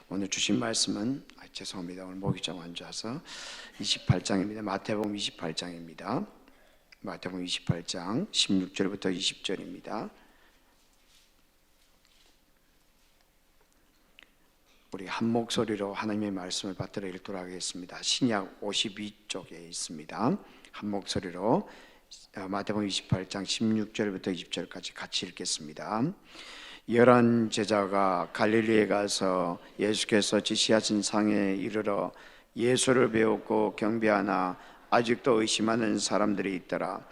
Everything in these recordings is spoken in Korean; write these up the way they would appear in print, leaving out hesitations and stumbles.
오늘 주신 말씀은 죄송합니다. 오늘 목이 좀 안 좋아서 28장입니다. 마태복음 28장입니다. 마태복음 28장 16절부터 20절입니다. 우리 한 목소리로 하나님의 말씀을 받들어 읽도록 하겠습니다. 신약 52쪽에 있습니다. 한 목소리로 마태복음 28장 16절부터 20절까지 같이 읽겠습니다. 11 제자가 갈릴리에 가서 예수께서 지시하신 상에 이르러 예수를 배웠고 경배하나 아직도 의심하는 사람들이 있더라.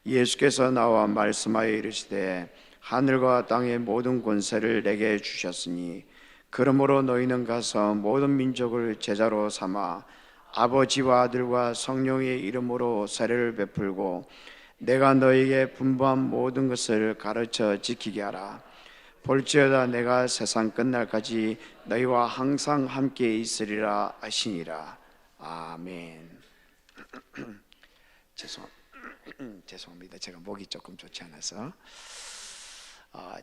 예수께서 나와 말씀하여 이르시되 하늘과 땅의 모든 권세를 내게 주셨으니 그러므로 너희는 가서 모든 민족을 제자로 삼아 아버지와 아들과 성령의 이름으로 세례를 베풀고 내가 너희에게 분부한 모든 것을 가르쳐 지키게 하라. 볼지어다 내가 세상 끝날까지 너희와 항상 함께 있으리라 하시니라. 아멘. 죄송합니다. 제가 목이 조금 좋지 않아서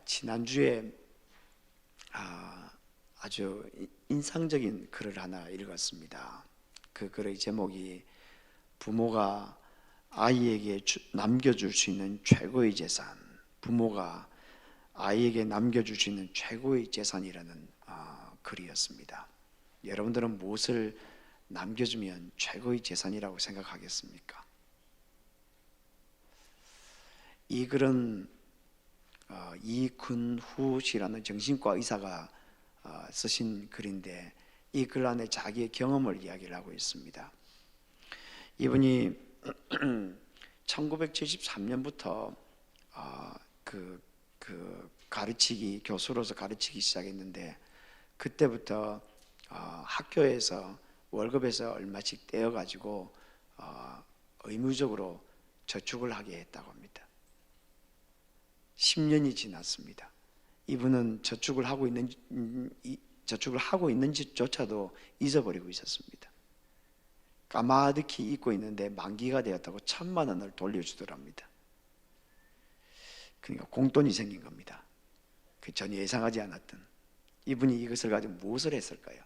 지난주에 아주 인상적인 글을 하나 읽었습니다. 그 글의 제목이 부모가 아이에게 남겨줄 수 있는 최고의 재산, 부모가 아이에게 남겨줄 수 있는 최고의 재산이라는 글이었습니다. 여러분들은 무엇을 남겨주면 최고의 재산이라고 생각하겠습니까? 이 글은 이근후 씨라는 정신과 의사가 쓰신 글인데 이 글 안에 자기의 경험을 이야기를 하고 있습니다. 이분이 1973년부터 가르치기, 교수로서 가르치기 시작했는데 그때부터 학교에서 월급에서 얼마씩 떼어가지고 의무적으로 저축을 하게 했다고 합니다. 10년이 지났습니다. 이분은 저축을 하고 있는지조차도 잊어버리고 있었습니다. 까마득히 잊고 있는데 만기가 되었다고 1,000만 원을 돌려주더랍니다. 그러니까 공돈이 생긴 겁니다. 전혀 예상하지 않았던. 이분이 이것을 가지고 무엇을 했을까요?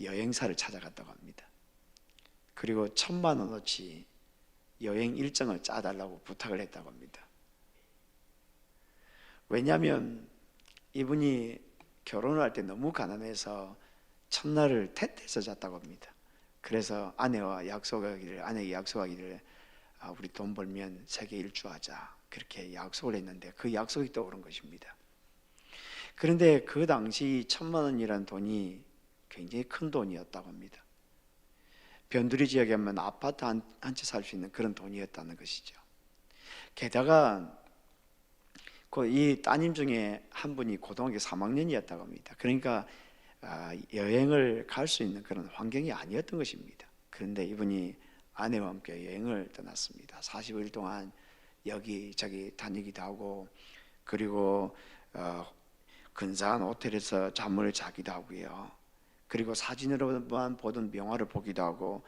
여행사를 찾아갔다고 합니다. 그리고 1,000만 원어치 여행 일정을 짜달라고 부탁을 했다고 합니다. 왜냐하면 이분이 결혼을 할 때 너무 가난해서 첫날을 텐트에서 잤다고 합니다. 그래서 아내에게 약속하기를 우리 돈 벌면 세계 일주하자, 그렇게 약속을 했는데 그 약속이 떠오른 것입니다. 그런데 그 당시 1,000만 원이라는 돈이 굉장히 큰 돈이었다고 합니다. 변두리 지역에 하면 아파트 한 채 살 수 있는 그런 돈이었다는 것이죠. 게다가 이 따님 중에 한 분이 고등학교 3학년이었다고 합니다. 그러니까 여행을 갈 수 있는 그런 환경이 아니었던 것입니다. 그런데 이분이 아내와 함께 여행을 떠났습니다. 45일 동안 여기저기 다니기도 하고, 그리고 근사한 호텔에서 잠을 자기도 하고요. 그리고 사진으로만 보던 명화를 보기도 하고,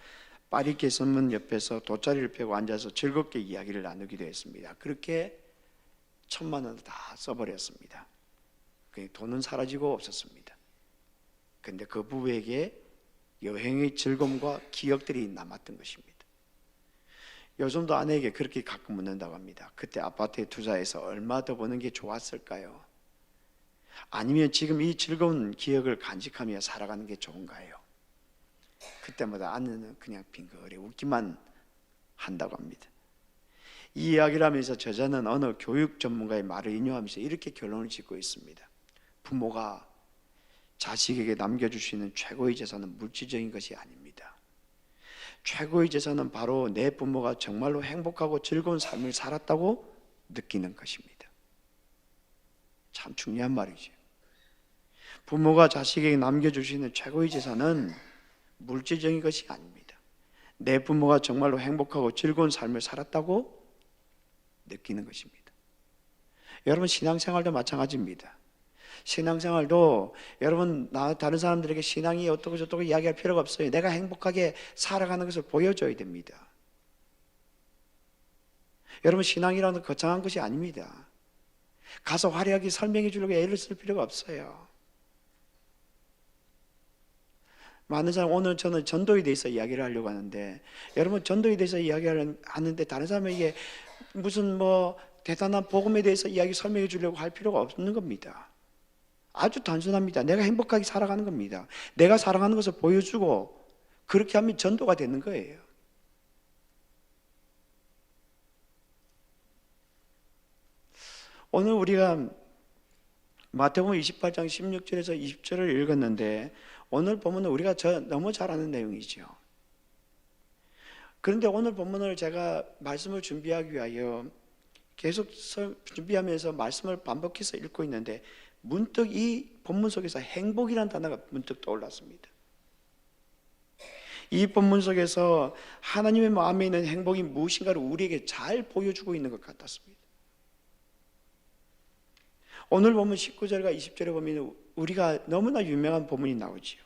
파리 개선문 옆에서 돗자리를 펴고 앉아서 즐겁게 이야기를 나누기도 했습니다. 그렇게 1,000만 원을 다 써버렸습니다. 돈은 사라지고 없었습니다. 그런데 그 부부에게 여행의 즐거움과 기억들이 남았던 것입니다. 요즘도 아내에게 그렇게 가끔 묻는다고 합니다. 그때 아파트에 투자해서 얼마 더 버는 게 좋았을까요? 아니면 지금 이 즐거운 기억을 간직하며 살아가는 게 좋은가요? 그때마다 아내는 그냥 빙그레 웃기만 한다고 합니다. 이 이야기를 하면서 저자는 어느 교육 전문가의 말을 인용하면서 이렇게 결론을 짓고 있습니다. 부모가 자식에게 남겨줄 수 있는 최고의 재산은 물질적인 것이 아닙니다. 최고의 재산은 바로 내 부모가 정말로 행복하고 즐거운 삶을 살았다고 느끼는 것입니다. 참 중요한 말이죠. 부모가 자식에게 남겨줄 수 있는 최고의 재산은 물질적인 것이 아닙니다. 내 부모가 정말로 행복하고 즐거운 삶을 살았다고 느끼는 것입니다. 여러분, 신앙생활도 마찬가지입니다. 신앙생활도 여러분 다른 사람들에게 신앙이 어떻고 저떻고 이야기할 필요가 없어요. 내가 행복하게 살아가는 것을 보여줘야 됩니다. 여러분, 신앙이라는 거창한 것이 아닙니다. 가서 화려하게 설명해 주려고 애를 쓸 필요가 없어요. 많은 사람, 오늘 저는 전도에 대해서 이야기를 하려고 하는데, 여러분 전도에 대해서 이야기를 하는데 다른 사람에게 무슨 뭐 대단한 복음에 대해서 이야기 설명해 주려고 할 필요가 없는 겁니다. 아주 단순합니다. 내가 행복하게 살아가는 겁니다. 내가 살아가는 것을 보여주고 그렇게 하면 전도가 되는 거예요. 오늘 우리가 마태복음 28장 16절에서 20절을 읽었는데, 오늘 본문은 우리가 너무 잘 아는 내용이죠. 그런데 오늘 본문을 제가 말씀을 준비하기 위하여 계속 준비하면서 말씀을 반복해서 읽고 있는데, 문득 이 본문 속에서 행복이라는 단어가 문득 떠올랐습니다. 이 본문 속에서 하나님의 마음에 있는 행복이 무엇인가를 우리에게 잘 보여주고 있는 것 같았습니다. 오늘 보면 19절과 20절에 보면 우리가 너무나 유명한 본문이 나오지요.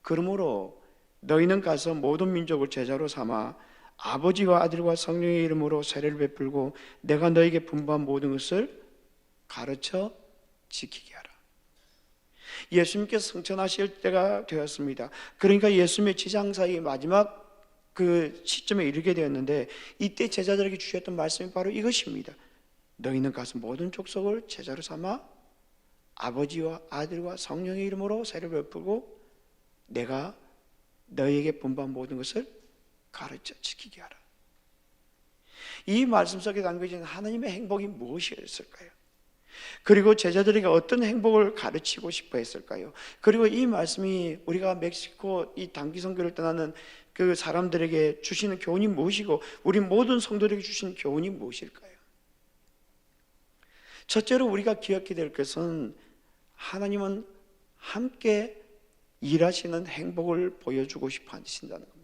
그러므로 너희는 가서 모든 민족을 제자로 삼아 아버지와 아들과 성령의 이름으로 세례를 베풀고 내가 너희에게 분부한 모든 것을 가르쳐 지키게 하라. 예수님께서 승천하실 때가 되었습니다. 그러니까 예수님의 지장사의 마지막 그 시점에 이르게 되었는데, 이때 제자들에게 주셨던 말씀이 바로 이것입니다. 너희는 가서 모든 족속을 제자로 삼아 아버지와 아들과 성령의 이름으로 세례를 베풀고 내가 너희에게 분부한 모든 것을 가르쳐 지키게 하라. 이 말씀 속에 담겨진 하나님의 행복이 무엇이었을까요? 그리고 제자들에게 어떤 행복을 가르치고 싶어 했을까요? 그리고 이 말씀이 우리가 멕시코 이 단기 선교를 떠나는 그 사람들에게 주시는 교훈이 무엇이고 우리 모든 성도들에게 주시는 교훈이 무엇일까요? 첫째로 우리가 기억해야 될 것은 하나님은 함께 일하시는 행복을 보여주고 싶어 하신다는 겁니다.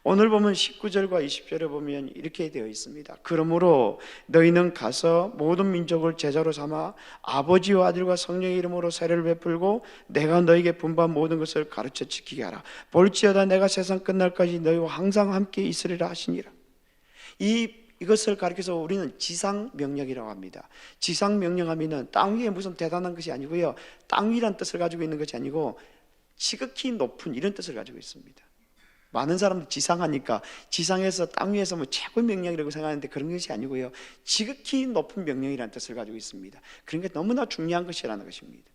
오늘 보면 19절과 20절에 보면 이렇게 되어 있습니다. 그러므로 너희는 가서 모든 민족을 제자로 삼아 아버지와 아들과 성령의 이름으로 세례를 베풀고 내가 너희에게 분부한 모든 것을 가르쳐 지키게 하라. 볼지어다 내가 세상 끝날까지 너희와 항상 함께 있으리라 하시니라. 이것을 가리켜서 우리는 지상명령이라고 합니다. 지상명령하면은 땅 위에 무슨 대단한 것이 아니고요, 땅 위란 뜻을 가지고 있는 것이 아니고 지극히 높은 이런 뜻을 가지고 있습니다. 많은 사람들 지상하니까 지상에서 땅 위에서 뭐 최고의 명령이라고 생각하는데 그런 것이 아니고요, 지극히 높은 명령이라는 뜻을 가지고 있습니다. 그러니까 너무나 중요한 것이라는 것입니다.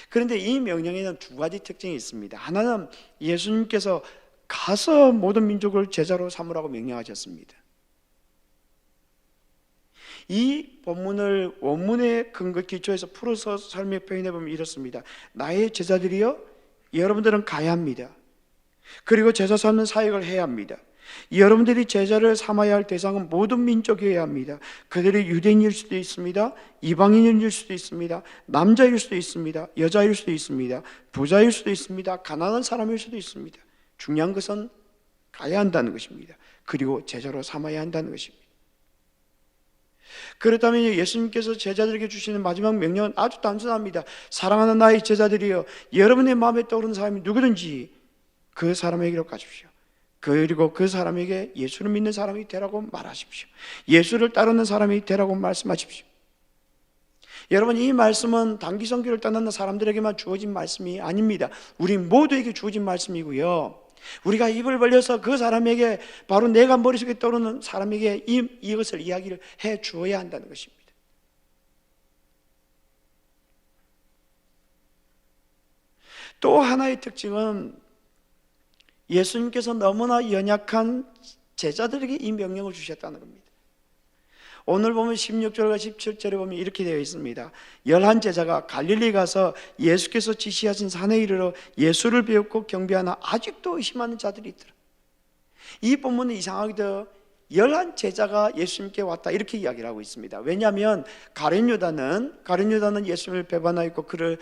그런데 이 명령에는 두 가지 특징이 있습니다. 하나는 예수님께서 가서 모든 민족을 제자로 삼으라고 명령하셨습니다. 이 본문을 원문의 근거 기초에서 풀어서 설명 표현해 보면 이렇습니다. 나의 제자들이여, 여러분들은 가야 합니다. 그리고 제자 삼는 사역을 해야 합니다. 여러분들이 제자를 삼아야 할 대상은 모든 민족이어야 합니다. 그들이 유대인일 수도 있습니다, 이방인일 수도 있습니다, 남자일 수도 있습니다, 여자일 수도 있습니다, 부자일 수도 있습니다, 가난한 사람일 수도 있습니다. 중요한 것은 가야 한다는 것입니다. 그리고 제자로 삼아야 한다는 것입니다. 그렇다면 예수님께서 제자들에게 주시는 마지막 명령은 아주 단순합니다. 사랑하는 나의 제자들이여, 여러분의 마음에 떠오르는 사람이 누구든지 그 사람에게로 가십시오. 그리고 그 사람에게 예수를 믿는 사람이 되라고 말하십시오. 예수를 따르는 사람이 되라고 말씀하십시오. 여러분, 이 말씀은 단기 선교를 떠나는 사람들에게만 주어진 말씀이 아닙니다. 우리 모두에게 주어진 말씀이고요, 우리가 입을 벌려서 그 사람에게, 바로 내가 머릿속에 떠오르는 사람에게 이것을 이야기를 해 주어야 한다는 것입니다. 또 하나의 특징은 예수님께서 너무나 연약한 제자들에게 이 명령을 주셨다는 겁니다. 오늘 보면 16절과 17절에 보면 이렇게 되어 있습니다. 11 제자가 갈릴리 가서 예수께서 지시하신 산에 이르러 예수를 배웠고 경배하나 아직도 의심하는 자들이 있더라. 이 본문은 이상하게도 11 제자가 예수님께 왔다 이렇게 이야기를 하고 있습니다. 왜냐하면 가룟 유다는 예수님을 배반하였고 그를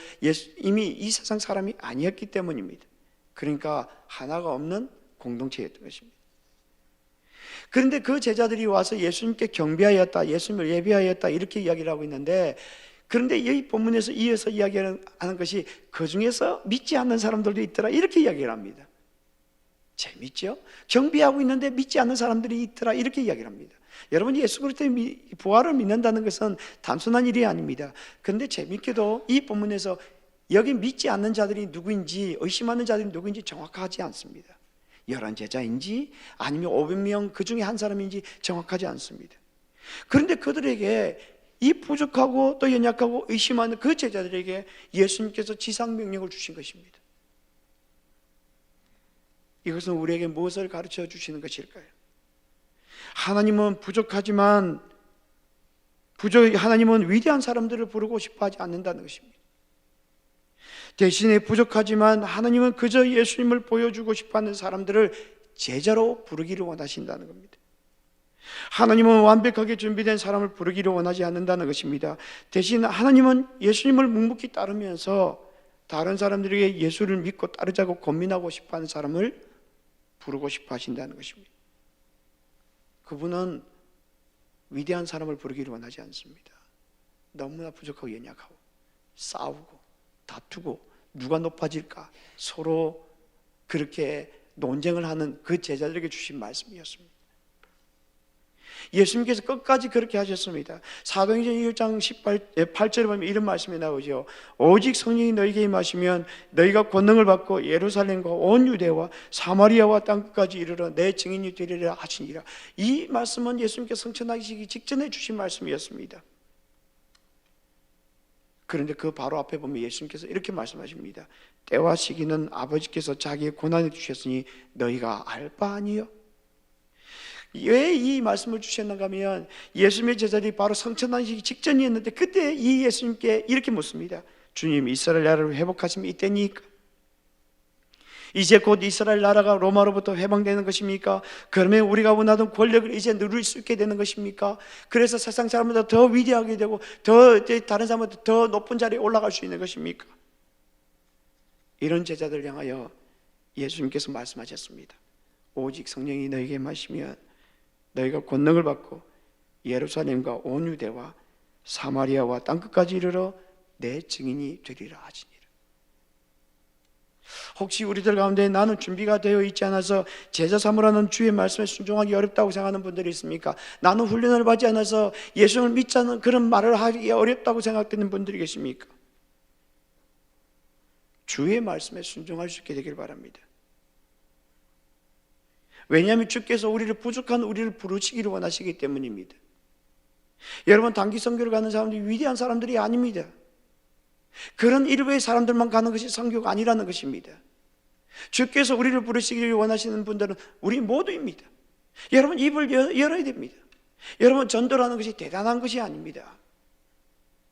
이미 이 세상 사람이 아니었기 때문입니다. 그러니까 하나가 없는 공동체였던 것입니다. 그런데 그 제자들이 와서 예수님께 경배하였다, 예수님을 예배하였다 이렇게 이야기를 하고 있는데, 그런데 이 본문에서 이어서 이야기하는 것이 그 중에서 믿지 않는 사람들도 있더라 이렇게 이야기를 합니다. 재밌죠? 경배하고 있는데 믿지 않는 사람들이 있더라 이렇게 이야기를 합니다. 여러분, 예수 그리스도의 부활을 믿는다는 것은 단순한 일이 아닙니다. 그런데 재밌게도 이 본문에서 여기 믿지 않는 자들이 누구인지, 의심하는 자들이 누구인지 정확하지 않습니다. 11 제자인지 아니면 500명 그 중에 한 사람인지 정확하지 않습니다. 그런데 그들에게, 이 부족하고 또 연약하고 의심하는 그 제자들에게 예수님께서 지상명령을 주신 것입니다. 이것은 우리에게 무엇을 가르쳐 주시는 것일까요? 하나님은 부족하지만 하나님은 위대한 사람들을 부르고 싶어 하지 않는다는 것입니다. 대신에 부족하지만 하나님은 그저 예수님을 보여주고 싶어하는 사람들을 제자로 부르기를 원하신다는 겁니다. 하나님은 완벽하게 준비된 사람을 부르기를 원하지 않는다는 것입니다. 대신 하나님은 예수님을 묵묵히 따르면서 다른 사람들에게 예수를 믿고 따르자고 고민하고 싶어하는 사람을 부르고 싶어 하신다는 것입니다. 그분은 위대한 사람을 부르기를 원하지 않습니다. 너무나 부족하고 연약하고 싸우고 다투고 누가 높아질까 서로 그렇게 논쟁을 하는 그 제자들에게 주신 말씀이었습니다. 예수님께서 끝까지 그렇게 하셨습니다. 사도행전 1장 8절에 보면 이런 말씀이 나오죠. 오직 성령이 너희에게 임하시면 너희가 권능을 받고 예루살렘과 온 유대와 사마리아와 땅끝까지 이르러 내 증인이 되리라 하시니라. 이 말씀은 예수님께서 성천하시기 직전에 주신 말씀이었습니다. 그런데 그 바로 앞에 보면 예수님께서 이렇게 말씀하십니다. 때와 시기는 아버지께서 자기의 고난에 주셨으니 너희가 알 바 아니요. 왜 이 말씀을 주셨는가 하면 예수님의 제자들이 바로 성천하시기 직전이었는데 그때 이 예수님께 이렇게 묻습니다. 주님, 이스라엘 나라를 회복하시면 이때니까? 이제 곧 이스라엘 나라가 로마로부터 해방되는 것입니까? 그러면 우리가 원하던 권력을 이제 누릴 수 있게 되는 것입니까? 그래서 세상 사람보다 더 위대하게 되고 다른 사람보다 더 높은 자리에 올라갈 수 있는 것입니까? 이런 제자들 향하여 예수님께서 말씀하셨습니다. 오직 성령이 너희에게 임하시면 너희가 권능을 받고 예루살렘과 온 유대와 사마리아와 땅끝까지 이르러 내 증인이 되리라 하시니라. 혹시 우리들 가운데 나는 준비가 되어 있지 않아서 제자 삼으라는 주의 말씀에 순종하기 어렵다고 생각하는 분들이 있습니까? 나는 훈련을 받지 않아서 예수를 믿자는 그런 말을 하기 어렵다고 생각되는 분들이 계십니까? 주의 말씀에 순종할 수 있게 되길 바랍니다. 왜냐하면 주께서 우리를 부족한 우리를 부르시기를 원하시기 때문입니다. 여러분, 단기 선교를 가는 사람들이 위대한 사람들이 아닙니다. 그런 일부의 사람들만 가는 것이 선교가 아니라는 것입니다. 주께서 우리를 부르시기를 원하시는 분들은 우리 모두입니다. 여러분, 입을 열어야 됩니다. 여러분, 전도라는 것이 대단한 것이 아닙니다.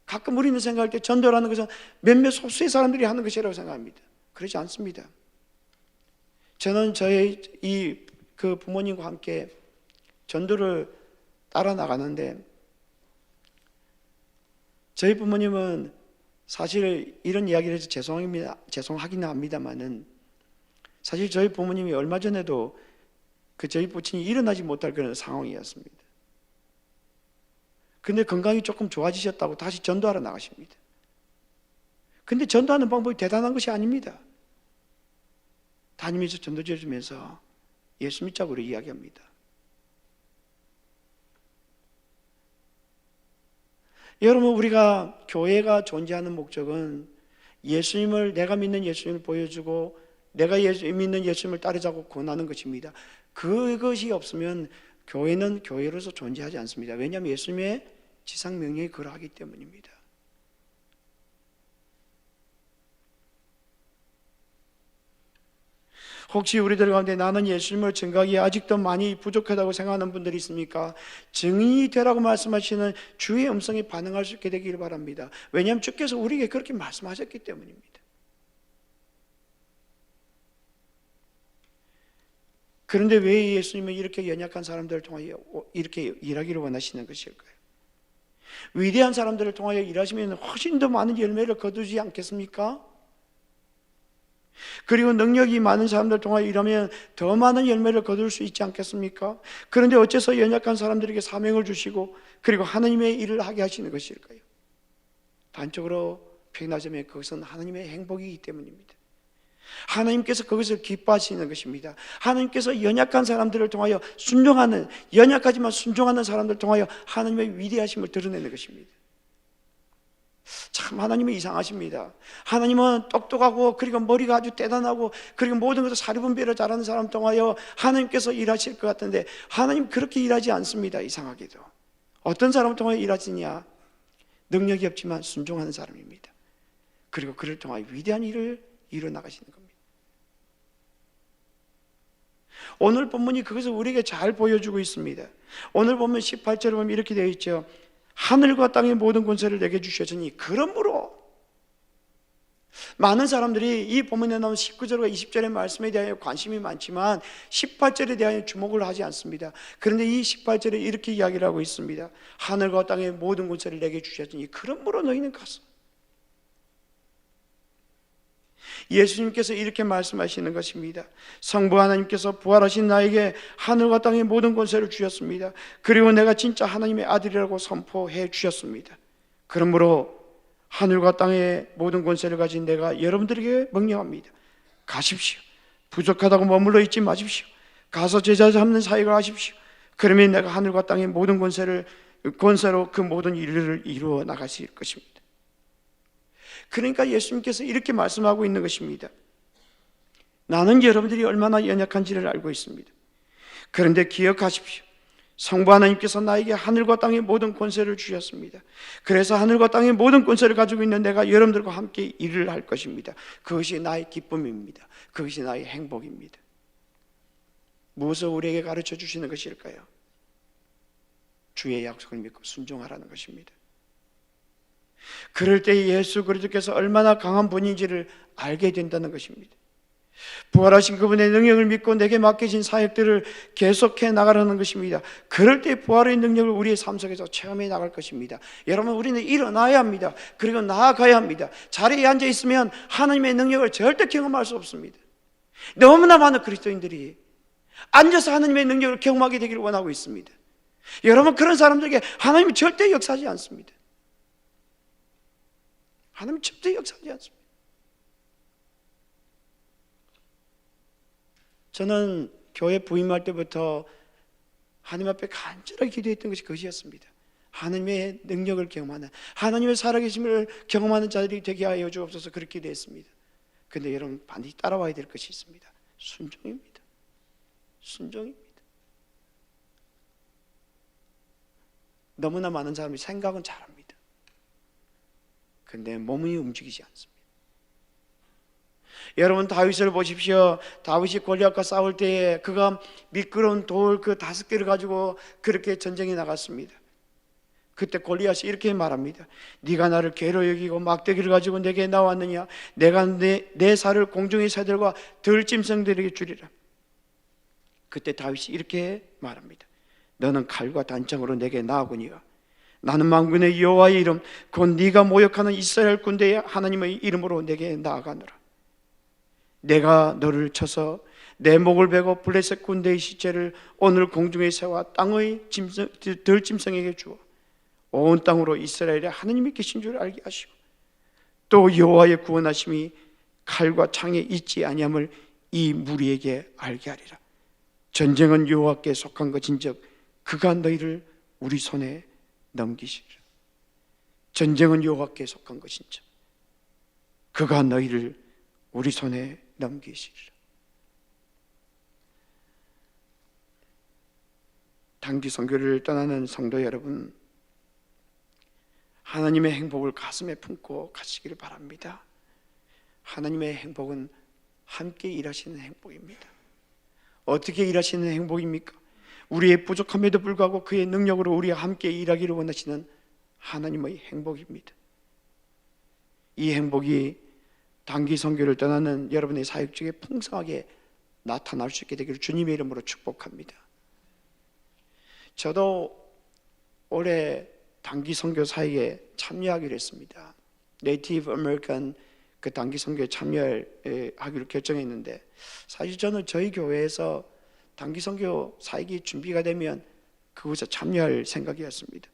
가끔 우리는 생각할 때 전도라는 것은 몇몇 소수의 사람들이 하는 것이라고 생각합니다. 그렇지 않습니다. 저는 저의 그 부모님과 함께 전도를 따라 나가는데, 저희 부모님은 사실 이런 이야기를 해서 죄송하긴 합니다만은, 사실 저희 부모님이 얼마 전에도 저희 부친이 일어나지 못할 그런 상황이었습니다. 근데 건강이 조금 좋아지셨다고 다시 전도하러 나가십니다. 근데 전도하는 방법이 대단한 것이 아닙니다. 다니면서 전도지 해주면서 예수 믿자고 이야기합니다. 여러분, 우리가 교회가 존재하는 목적은 내가 믿는 예수님을 보여주고 내가 믿는 예수님을 따르자고 권하는 것입니다. 그것이 없으면 교회는 교회로서 존재하지 않습니다. 왜냐하면 예수님의 지상 명령이 그러하기 때문입니다. 혹시 우리들 가운데 나는 예수님을 증거하기에 아직도 많이 부족하다고 생각하는 분들이 있습니까? 증인이 되라고 말씀하시는 주의 음성에 반응할 수 있게 되기를 바랍니다. 왜냐하면 주께서 우리에게 그렇게 말씀하셨기 때문입니다. 그런데 왜 예수님은 이렇게 연약한 사람들을 통하여 이렇게 일하기를 원하시는 것일까요? 위대한 사람들을 통하여 일하시면 훨씬 더 많은 열매를 거두지 않겠습니까? 그리고 능력이 많은 사람들 통하여 일하면 더 많은 열매를 거둘 수 있지 않겠습니까? 그런데 어째서 연약한 사람들에게 사명을 주시고 그리고 하나님의 일을 하게 하시는 것일까요? 단적으로 표현하자면 그것은 하나님의 행복이기 때문입니다. 하나님께서 그것을 기뻐하시는 것입니다. 하나님께서 연약한 사람들을 통하여 연약하지만 순종하는 사람들을 통하여 하나님의 위대하심을 드러내는 것입니다. 참 참 하나님은 이상하십니다. 하나님은 똑똑하고 그리고 머리가 아주 대단하고 그리고 모든 것을 사리분별을 잘하는 사람 통하여 하나님께서 일하실 것 같은데 하나님 그렇게 일하지 않습니다. 이상하게도 어떤 사람을 통하여 일하시냐? 능력이 없지만 순종하는 사람입니다. 그리고 그를 통하여 위대한 일을 이루어나가시는 겁니다. 오늘 본문이 그것을 우리에게 잘 보여주고 있습니다. 오늘 보면 18절에 보면 이렇게 되어 있죠. 하늘과 땅의 모든 권세를 내게 주셨으니 그러므로 많은 사람들이 이 본문에 나온 19절과 20절의 말씀에 대하여 관심이 많지만 18절에 대하여 주목을 하지 않습니다. 그런데 이 18절에 이렇게 이야기를 하고 있습니다. 하늘과 땅의 모든 권세를 내게 주셨으니 그러므로 너희는 가서. 예수님께서 이렇게 말씀하시는 것입니다. 성부 하나님께서 부활하신 나에게 하늘과 땅의 모든 권세를 주셨습니다. 그리고 내가 진짜 하나님의 아들이라고 선포해 주셨습니다. 그러므로 하늘과 땅의 모든 권세를 가진 내가 여러분들에게 명령합니다. 가십시오. 부족하다고 머물러 있지 마십시오. 가서 제자 잡는 사역을 하십시오. 그러면 내가 하늘과 땅의 모든 권세로 그 모든 일을 이루어 나가실 것입니다. 그러니까 예수님께서 이렇게 말씀하고 있는 것입니다. 나는 여러분들이 얼마나 연약한지를 알고 있습니다. 그런데 기억하십시오. 성부 하나님께서 나에게 하늘과 땅의 모든 권세를 주셨습니다. 그래서 하늘과 땅의 모든 권세를 가지고 있는 내가 여러분들과 함께 일을 할 것입니다. 그것이 나의 기쁨입니다. 그것이 나의 행복입니다. 무엇을 우리에게 가르쳐 주시는 것일까요? 주의 약속을 믿고 순종하라는 것입니다. 그럴 때 예수 그리스도께서 얼마나 강한 분인지를 알게 된다는 것입니다. 부활하신 그분의 능력을 믿고 내게 맡겨진 사역들을 계속해 나가라는 것입니다. 그럴 때 부활의 능력을 우리의 삶 속에서 체험해 나갈 것입니다. 여러분, 우리는 일어나야 합니다. 그리고 나아가야 합니다. 자리에 앉아 있으면 하나님의 능력을 절대 경험할 수 없습니다. 너무나 많은 그리스도인들이 앉아서 하나님의 능력을 경험하게 되기를 원하고 있습니다. 여러분, 그런 사람들에게 하나님이 절대 역사하지 않습니다. 하나님 절대 역사하지 않습니다. 저는 교회 부임할 때부터 하나님 앞에 간절하게 기도했던 것이 그것이었습니다. 하나님의 능력을 경험하는, 하나님의 살아계심을 경험하는 자들이 되게 하여 주옵소서. 그렇게 기도했습니다. 그런데 여러분, 반드시 따라와야 될 것이 있습니다. 순종입니다. 순종입니다. 너무나 많은 사람이 생각은 잘합니다. 그런데 몸이 움직이지 않습니다. 여러분, 다윗을 보십시오. 다윗이 골리앗과 싸울 때에 그가 미끄러운 돌 그 5개를 가지고 그렇게 전쟁에 나갔습니다. 그때 골리앗이 이렇게 말합니다. 네가 나를 괴로 여기고 막대기를 가지고 내게 나왔느냐? 내가 내 살을 공중의 새들과 들짐승들에게 주리라. 그때 다윗이 이렇게 말합니다. 너는 칼과 단창으로 내게 나아오니와 나는 만군의 여호와의 이름 곧 네가 모욕하는 이스라엘 군대의 하나님의 이름으로 내게 나아가노라. 내가 너를 쳐서 내 목을 베고 블레셋 군대의 시체를 오늘 공중의 새와 땅의 들짐승에게 주어 온 땅으로 이스라엘에 하나님이 계신 줄 알게 하시고 또 여호와의 구원하심이 칼과 창에 있지 아니함을 이 무리에게 알게 하리라. 전쟁은 여호와께 속한 것인즉 그가 너희를 우리 손에 넘기시리라. 전쟁은 여호와께 속한 것인즉 그가 너희를 우리 손에 넘기시리라. 단기 선교를 떠나는 성도 여러분, 하나님의 행복을 가슴에 품고 가시기를 바랍니다. 하나님의 행복은 함께 일하시는 행복입니다. 어떻게 일하시는 행복입니까? 우리의 부족함에도 불구하고 그의 능력으로 우리와 함께 일하기를 원하시는 하나님의 행복입니다. 이 행복이 단기 선교를 떠나는 여러분의 사역 중에 풍성하게 나타날 수 있게 되기를 주님의 이름으로 축복합니다. 저도 올해 단기 선교 사역에 참여하기로 했습니다. 네이티브 아메리칸 그 단기 선교에 참여하기로 결정했는데, 사실 저는 저희 교회에서 단기 선교 사역이 준비가 되면 그곳에 참여할 생각이었습니다.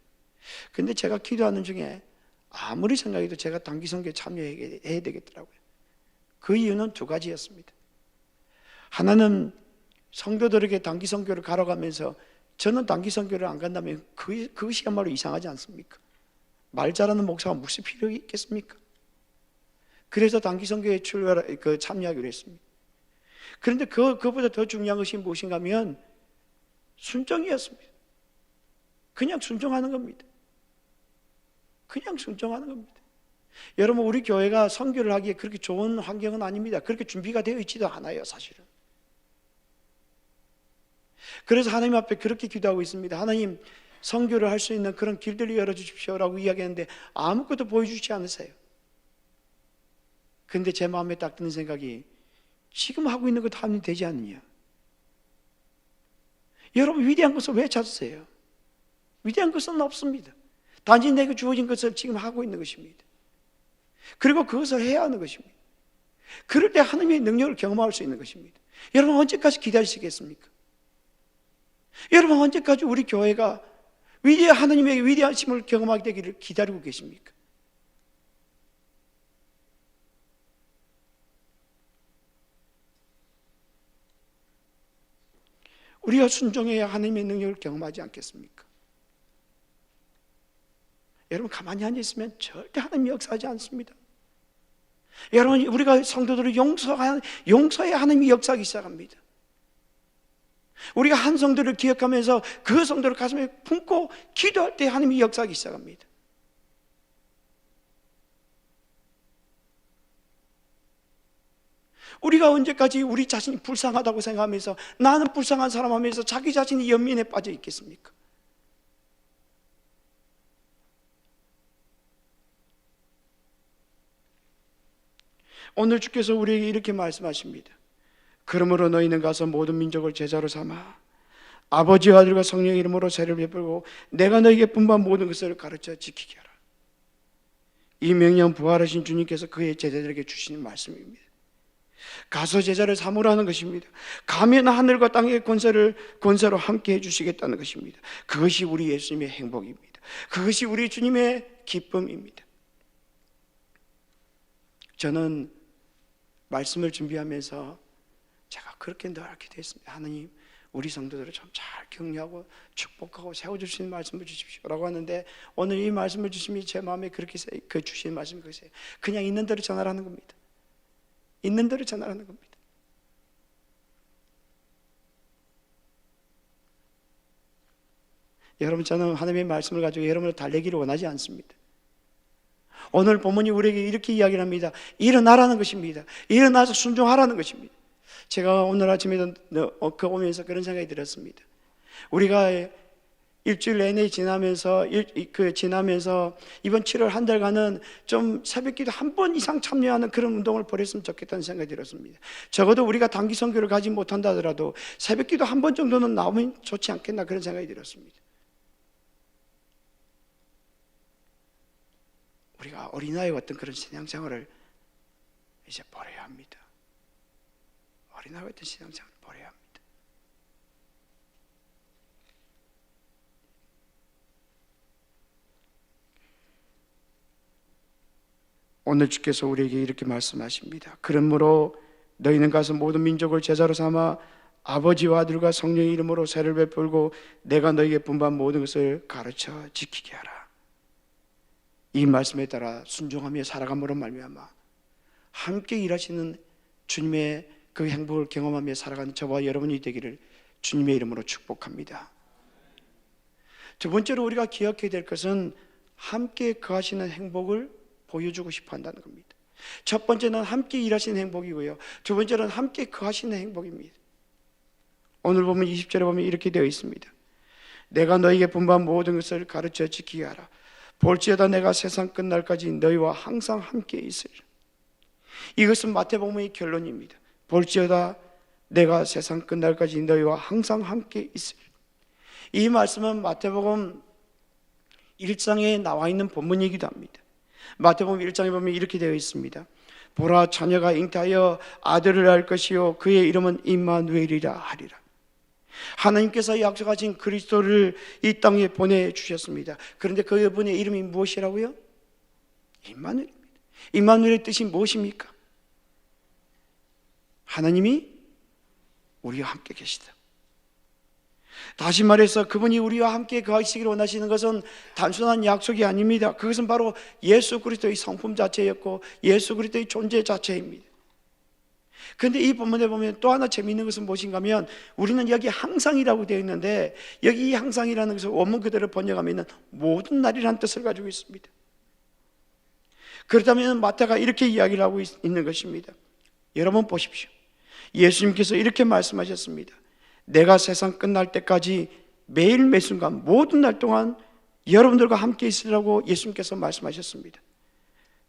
근데 제가 기도하는 중에 아무리 생각해도 제가 단기 선교에 참여해야 되겠더라고요. 그 이유는 2가지였습니다. 하나는 성도들에게 단기 선교를 가러 가면서 저는 단기 선교를 안 간다면 그것이야말로 이상하지 않습니까? 말 잘하는 목사가 무슨 필요가 있겠습니까? 그래서 단기 선교에 참여하기로 했습니다. 그런데 그보다 더 중요한 것이 무엇인가 하면 순종이었습니다. 그냥 순종하는 겁니다. 그냥 순종하는 겁니다. 여러분, 우리 교회가 선교를 하기에 그렇게 좋은 환경은 아닙니다. 그렇게 준비가 되어 있지도 않아요, 사실은. 그래서 하나님 앞에 그렇게 기도하고 있습니다. 하나님, 선교를 할 수 있는 그런 길들을 열어주십시오라고 이야기했는데 아무것도 보여주지 않으세요. 그런데 제 마음에 딱 드는 생각이, 지금 하고 있는 것도 하면 되지 않느냐. 여러분, 위대한 것을 왜 찾으세요? 위대한 것은 없습니다. 단지 내게 주어진 것을 지금 하고 있는 것입니다. 그리고 그것을 해야 하는 것입니다. 그럴 때 하나님의 능력을 경험할 수 있는 것입니다. 여러분, 언제까지 기다리시겠습니까? 여러분, 언제까지 우리 교회가 하나님의 위대하심을 경험하게 되기를 기다리고 계십니까? 우리가 순종해야 하나님의 능력을 경험하지 않겠습니까? 여러분, 가만히 앉아있으면 절대 하나님이 역사하지 않습니다. 여러분, 우리가 성도들을 용서해야 하나님이 역사하기 시작합니다. 우리가 한 성도를 기억하면서 그 성도를 가슴에 품고 기도할 때 하나님이 역사하기 시작합니다. 우리가 언제까지 우리 자신이 불쌍하다고 생각하면서 나는 불쌍한 사람 하면서 자기 자신이 연민에 빠져 있겠습니까? 오늘 주께서 우리에게 이렇게 말씀하십니다. 그러므로 너희는 가서 모든 민족을 제자로 삼아 아버지와 아들과 성령의 이름으로 세례를 베풀고 내가 너희에게 분부한 모든 것을 가르쳐 지키게 하라. 이 명령 부활하신 주님께서 그의 제자들에게 주시는 말씀입니다. 가서 제자를 삼으라는 것입니다. 가면 하늘과 땅의 권세로 함께 해주시겠다는 것입니다. 그것이 우리 예수님의 행복입니다. 그것이 우리 주님의 기쁨입니다. 저는 말씀을 준비하면서 제가 그렇게 늘 기도했습니다. 하나님, 우리 성도들을 좀 잘 격려하고 축복하고 세워주시는 말씀을 주십시오라고 하는데, 오늘 이 말씀을 주시면 제 마음에 그렇게 주시는 말씀이 그것이에요. 그냥 있는 대로 전하라는 겁니다. 있는 대로 전하라는 겁니다. 여러분, 저는 하나님의 말씀을 가지고 여러분을 달래기를 원하지 않습니다. 오늘 본문이 우리에게 이렇게 이야기를 합니다. 일어나라는 것입니다. 일어나서 순종하라는 것입니다. 제가 오늘 아침에 오면서 그런 생각이 들었습니다. 우리가 일주일 내내 지나면서 이번 7월 한 달간은 좀 새벽기도 한 번 이상 참여하는 그런 운동을 벌였으면 좋겠다는 생각이 들었습니다. 적어도 우리가 단기 선교를 가지 못한다 하더라도 새벽기도 한 번 정도는 나오면 좋지 않겠나, 그런 생각이 들었습니다. 우리가 어린아이 같은 그런 신앙생활을 이제 버려야 합니다. 어린아이 같은 신앙생활을 버려야 합니다. 오늘 주께서 우리에게 이렇게 말씀하십니다. 그러므로 너희는 가서 모든 민족을 제자로 삼아 아버지와 아들과 성령의 이름으로 세례를 베풀고 내가 너희에게 분부한 모든 것을 가르쳐 지키게 하라. 이 말씀에 따라 순종하며 살아감으로 말미암아 함께 일하시는 주님의 그 행복을 경험하며 살아가는 저와 여러분이 되기를 주님의 이름으로 축복합니다. 두 번째로 우리가 기억해야 될 것은 함께 거하시는 행복을 보여주고 싶어 한다는 겁니다. 첫 번째는 함께 일하시는 행복이고요, 두 번째는 함께 거하시는 행복입니다. 오늘 보면 20절에 보면 이렇게 되어 있습니다. 내가 너희에게 분부한 모든 것을 가르쳐 지키게 하라. 볼지어다 내가 세상 끝날까지 너희와 항상 함께 있으리라. 이것은 마태복음의 결론입니다. 볼지어다 내가 세상 끝날까지 너희와 항상 함께 있으리라. 이 말씀은 마태복음 1장에 나와 있는 본문이기도 합니다. 마태복음 1장에 보면 이렇게 되어 있습니다. 보라, 처녀가 잉태하여 아들을 낳을 것이요 그의 이름은 임마누엘이라 하리라. 하나님께서 약속하신 그리스도를 이 땅에 보내주셨습니다. 그런데 그분의 이름이 무엇이라고요? 임마누엘입니다. 임마누엘의 뜻이 무엇입니까? 하나님이 우리와 함께 계시다. 다시 말해서 그분이 우리와 함께 거하시기를 원하시는 것은 단순한 약속이 아닙니다. 그것은 바로 예수 그리스도의 성품 자체였고 예수 그리스도의 존재 자체입니다. 그런데 이 본문에 보면 또 하나 재미있는 것은 무엇인가 하면, 우리는 여기 항상이라고 되어 있는데 여기 이 항상이라는 것을 원문 그대로 번역하면 모든 날이라는 뜻을 가지고 있습니다. 그렇다면 마태가 이렇게 이야기를 하고 있는 것입니다. 여러분 보십시오. 예수님께서 이렇게 말씀하셨습니다. 내가 세상 끝날 때까지 매일 매순간 모든 날 동안 여러분들과 함께 있으라고 예수님께서 말씀하셨습니다.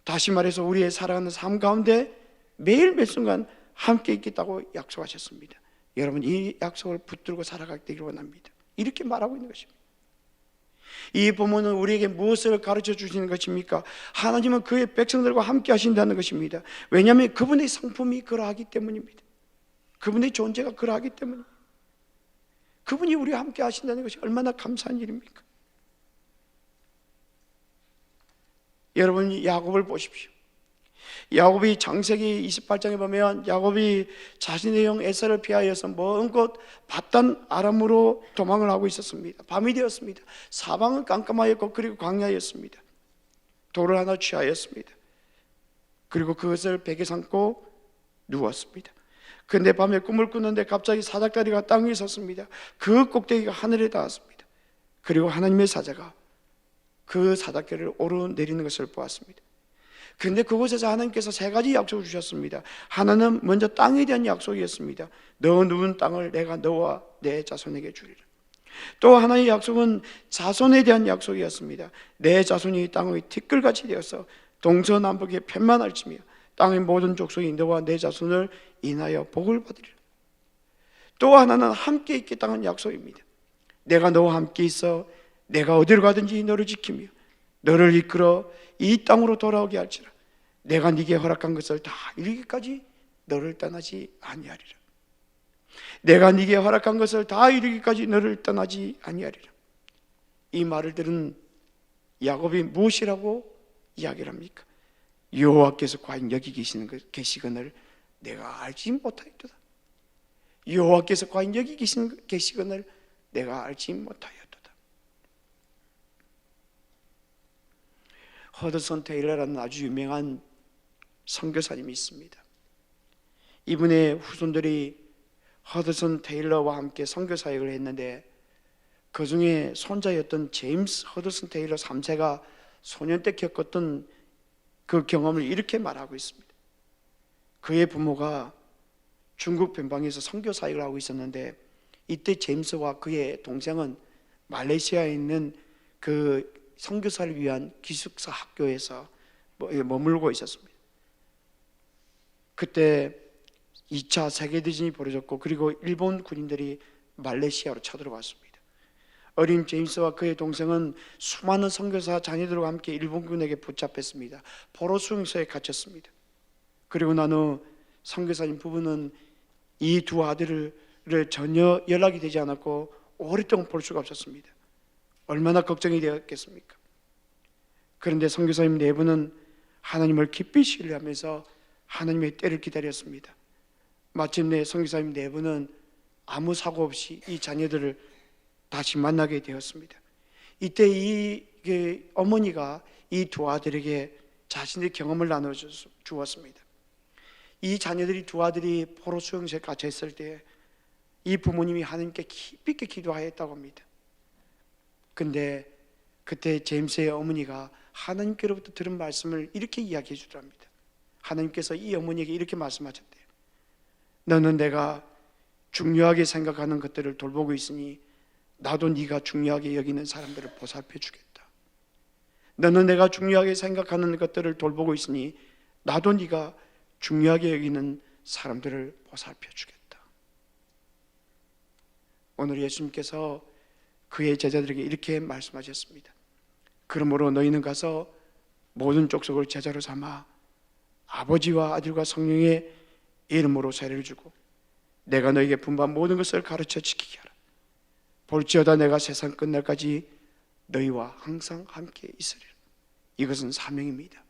다시 말해서 우리의 살아가는 삶 가운데 매일 매순간 함께 있겠다고 약속하셨습니다. 여러분 이 약속을 붙들고 살아가게 되기를 원합니다. 이렇게 말하고 있는 것입니다. 이 본문은 우리에게 무엇을 가르쳐 주시는 것입니까? 하나님은 그의 백성들과 함께 하신다는 것입니다. 왜냐하면 그분의 성품이 그러하기 때문입니다. 그분의 존재가 그러하기 때문입니다. 그분이 우리와 함께 하신다는 것이 얼마나 감사한 일입니까? 여러분 야곱을 보십시오. 야곱이 창세기 28장에 보면 야곱이 자신의 형 에사를 피하여서 먼 곳 밧단 아람으로 도망을 하고 있었습니다. 밤이 되었습니다. 사방은 깜깜하였고 그리고 광야였습니다. 돌을 하나 취하였습니다. 그리고 그것을 베개 삼고 누웠습니다. 그런데 밤에 꿈을 꾸는데 갑자기 사닥다리가 땅 위에 섰습니다. 그 꼭대기가 하늘에 닿았습니다. 그리고 하나님의 사자가 그 사닥다리를 오르내리는 것을 보았습니다. 그런데 그곳에서 하나님께서 세 가지 약속을 주셨습니다. 하나는 먼저 땅에 대한 약속이었습니다. 너 누운 땅을 내가 너와 내 자손에게 주리라. 또 하나의 약속은 자손에 대한 약속이었습니다. 내 자손이 땅의 티끌같이 되어서 동서남북에 편만할지며 땅의 모든 족속이 너와 내 자손을 인하여 복을 받으리라. 또 하나는 함께 있겠다는 약속입니다. 내가 너와 함께 있어 내가 어디로 가든지 너를 지키며 너를 이끌어 이 땅으로 돌아오게 할지라. 내가 네게 허락한 것을 다 이루기까지 너를 떠나지 아니하리라. 내가 네게 허락한 것을 다 이루기까지 너를 떠나지 아니하리라. 이 말을 들은 야곱이 무엇이라고 이야기를 합니까? 여호와께서 과연 여기 계시거늘 내가 알지 못하였도다. 여호와께서 과연 여기 계시거늘 내가 알지 못하였도다. 허드슨 테일러라는 아주 유명한 선교사님이 있습니다. 이분의 후손들이 허드슨 테일러와 함께 선교 사역을 했는데 그 중에 손자였던 제임스 허드슨 테일러 3세가 소년 때 겪었던 그 경험을 이렇게 말하고 있습니다. 그의 부모가 중국 변방에서 선교 사역을 하고 있었는데 이때 제임스와 그의 동생은 말레이시아에 있는 그 선교사를 위한 기숙사 학교에서 머물고 있었습니다. 그때 2차 세계대전이 벌어졌고 그리고 일본 군인들이 말레이시아로 쳐들어왔습니다. 어린 제임스와 그의 동생은 수많은 선교사 자녀들과 함께 일본군에게 붙잡혔습니다. 포로 수용소에 갇혔습니다. 그리고 난 후 선교사님 부부는 이 두 아들을 전혀 연락이 되지 않았고 오랫동안 볼 수가 없었습니다. 얼마나 걱정이 되었겠습니까? 그런데 선교사님 네 분은 하나님을 깊이 신뢰하면서 하나님의 때를 기다렸습니다. 마침내 선교사님 네 분은 아무 사고 없이 이 자녀들을 다시 만나게 되었습니다. 이때 이 어머니가 이 두 아들에게 자신의 경험을 나눠주었습니다. 이 자녀들이 두 아들이 포로 수용소에 갇혀 있을 때 이 부모님이 하나님께 깊이 있게 기도하였다고 합니다. 근데 그때 제임스의 어머니가 하나님께로부터 들은 말씀을 이렇게 이야기해 주더랍니다. 하나님께서 이 어머니에게 이렇게 말씀하셨대요. 너는 내가 중요하게 생각하는 것들을 돌보고 있으니 나도 네가 중요하게 여기는 사람들을 보살펴 주겠다. 너는 내가 중요하게 생각하는 것들을 돌보고 있으니 나도 네가 중요하게 여기는 사람들을 보살펴 주겠다. 오늘 예수님께서 그의 제자들에게 이렇게 말씀하셨습니다. 그러므로 너희는 가서 모든 족속을 제자로 삼아 아버지와 아들과 성령의 이름으로 세례를 주고 내가 너희에게 분부한 모든 것을 가르쳐 지키게 하라. 볼지어다 내가 세상 끝날까지 너희와 항상 함께 있으리라. 이것은 사명입니다.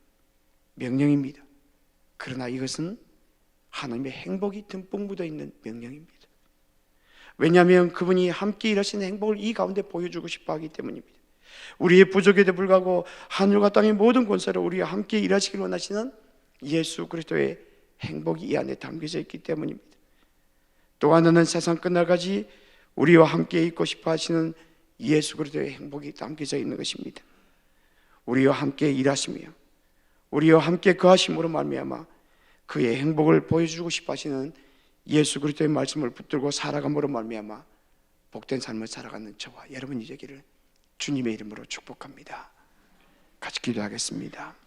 명령입니다. 그러나 이것은 하나님의 행복이 듬뿍 묻어 있는 명령입니다. 왜냐하면 그분이 함께 일하시는 행복을 이 가운데 보여주고 싶어 하기 때문입니다. 우리의 부족에도 불구하고 하늘과 땅의 모든 권세로 우리와 함께 일하시길 원하시는 예수 그리스도의 행복이 이 안에 담겨져 있기 때문입니다. 또 하나는 세상 끝날까지 우리와 함께 있고 싶어 하시는 예수 그리스도의 행복이 담겨져 있는 것입니다. 우리와 함께 일하시며 우리와 함께 거하심으로 말미암아 그의 행복을 보여주고 싶어 하시는 예수 그리스도의 말씀을 붙들고 살아감으로 말미암아 복된 삶을 살아가는 저와 여러분이 되기를 주님의 이름으로 축복합니다. 같이 기도하겠습니다.